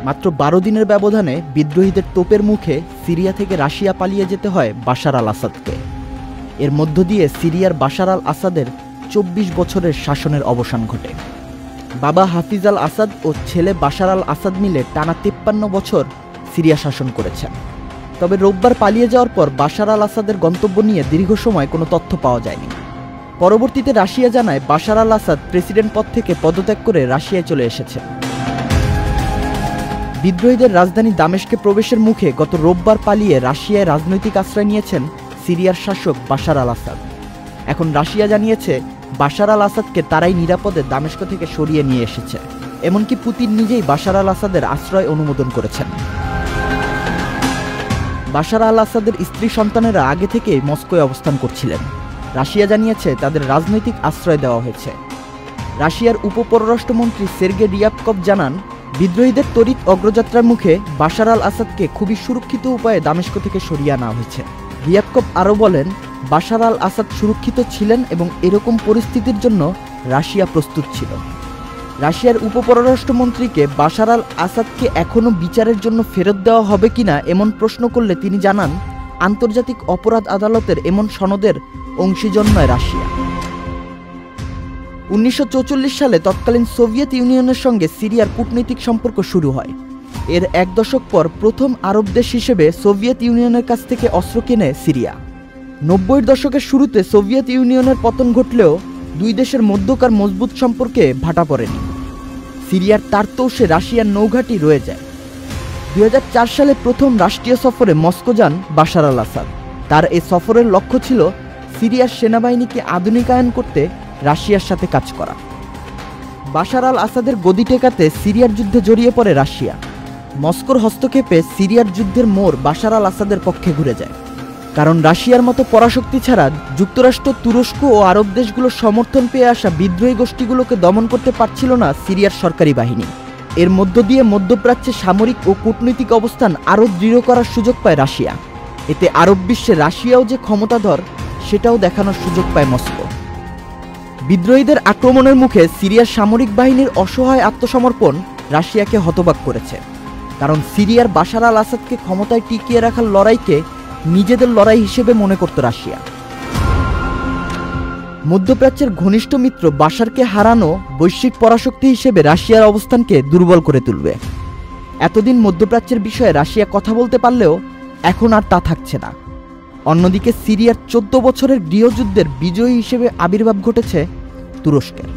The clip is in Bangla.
মাত্র ১২ দিনের ব্যবধানে বিদ্রোহীদের তোপের মুখে সিরিয়া থেকে রাশিয়া পালিয়ে যেতে হয় বাশার আল আসাদকে। এর মধ্য দিয়ে সিরিয়ার বাশার আল আসাদের ২৪ বছরের শাসনের অবসান ঘটে। বাবা হাফিজ আল আসাদ ও ছেলে বাশার আল আসাদ মিলে টানা ৫৩ বছর সিরিয়া শাসন করেছেন। তবে রোববার পালিয়ে যাওয়ার পর বাশার আল আসাদের গন্তব্য নিয়ে দীর্ঘ সময় কোনো তথ্য পাওয়া যায়নি। পরবর্তীতে রাশিয়া জানায় বাশার আল আসাদ প্রেসিডেন্ট পদ থেকে পদত্যাগ করে রাশিয়ায় চলে এসেছেন। বিদ্রোহীদের রাজধানী দামেস্কে প্রবেশের মুখে গত রোববার পালিয়ে রাশিয়ায় রাজনৈতিক আশ্রয় নিয়েছেন সিরিয়ার শাসক বাশার আল আসাদ। এখন রাশিয়া জানিয়েছে বাশার আল আসাদকে তারাই নিরাপদে দামেস্ক থেকে সরিয়ে নিয়ে এসেছে। এমনকি পুতিন নিজেই বাশার আল আসাদের আশ্রয় অনুমোদন করেছেন। বাশার আল আসাদের স্ত্রী সন্তানেরা আগে থেকেই মস্কোয় অবস্থান করছিলেন। রাশিয়া জানিয়েছে তাদের রাজনৈতিক আশ্রয় দেওয়া হয়েছে। রাশিয়ার উপপররাষ্ট্রমন্ত্রী সের্গে রিয়াবকভ জানান, বিদ্রোহীদের তড়িৎ অগ্রযাত্রার মুখে বাশার আল আসাদকে খুবই সুরক্ষিত উপায়ে দামেস্ক থেকে সরিয়ে আনা হয়েছে। রিয়াবকভ আরও বলেন, বাশার আল আসাদ সুরক্ষিত ছিলেন এবং এরকম পরিস্থিতির জন্য রাশিয়া প্রস্তুত ছিল। রাশিয়ার উপপররাষ্ট্রমন্ত্রীকে বাশার আল আসাদকে এখনও বিচারের জন্য ফেরত দেওয়া হবে কিনা এমন প্রশ্ন করলে তিনি জানান, আন্তর্জাতিক অপরাধ আদালতের এমন সনদের অংশীজন নয় রাশিয়া। ১৯৪৪ সালে তৎকালীন সোভিয়েত ইউনিয়নের সঙ্গে সিরিয়ার কূটনৈতিক সম্পর্ক শুরু হয়। এর এক দশক পর প্রথম আরব দেশ হিসেবে সোভিয়েত ইউনিয়নের কাছ থেকে অস্ত্র কেনে সিরিয়া। ৯০-এর দশকের শুরুতে সোভিয়েত ইউনিয়নের পতন ঘটলেও দুই দেশের মধ্যকার মজবুত সম্পর্কে ভাটা পড়েনি। সিরিয়ার তারতৌসে রাশিয়ার নৌঘাঁটি রয়ে যায়। ২০০৪ সালে প্রথম রাষ্ট্রীয় সফরে মস্কো যান বাশার আল আসাদ। তার এই সফরের লক্ষ্য ছিল সিরিয়ার সেনাবাহিনীকে আধুনিকায়ন করতে রাশিয়ার সাথে কাজ করা। বাশার আল আসাদের গদি টেকাতে সিরিয়ার যুদ্ধে জড়িয়ে পড়ে রাশিয়া। মস্কোর হস্তক্ষেপে সিরিয়ার যুদ্ধের মোড় বাশার আল আসাদের পক্ষে ঘুরে যায়। কারণ রাশিয়ার মতো পরাশক্তি ছাড়া যুক্তরাষ্ট্র, তুরস্ক ও আরব দেশগুলোর সমর্থন পেয়ে আসা বিদ্রোহী গোষ্ঠীগুলোকে দমন করতে পারছিল না সিরিয়ার সরকারি বাহিনী। এর মধ্য দিয়ে মধ্যপ্রাচ্যে সামরিক ও কূটনৈতিক অবস্থান আরও দৃঢ় করার সুযোগ পায় রাশিয়া। এতে আরব বিশ্বে রাশিয়াও যে ক্ষমতাধর সেটাও দেখানোর সুযোগ পায় মস্কো। বিদ্রোহীদের আক্রমণের মুখে সিরিয়ার সামরিক বাহিনীর অসহায় আত্মসমর্পণ রাশিয়াকে হতবাক করেছে। কারণ সিরিয়ার বাশার আল আসাদকে ক্ষমতায় টিকিয়ে রাখার লড়াইকে নিজেদের লড়াই হিসেবে মনে করত রাশিয়া। মধ্যপ্রাচ্যের ঘনিষ্ঠ মিত্র বাশারকে হারানো বৈশ্বিক পরাশক্তি হিসেবে রাশিয়ার অবস্থানকে দুর্বল করে তুলবে। এতদিন মধ্যপ্রাচ্যের বিষয়ে রাশিয়া কথা বলতে পারলেও এখন আর তা থাকছে না। অন্যদিকে সিরিয়ার ১৪ বছরের গৃহযুদ্ধের বিজয়ী হিসেবে আবির্ভাব ঘটেছে তুরস্কের।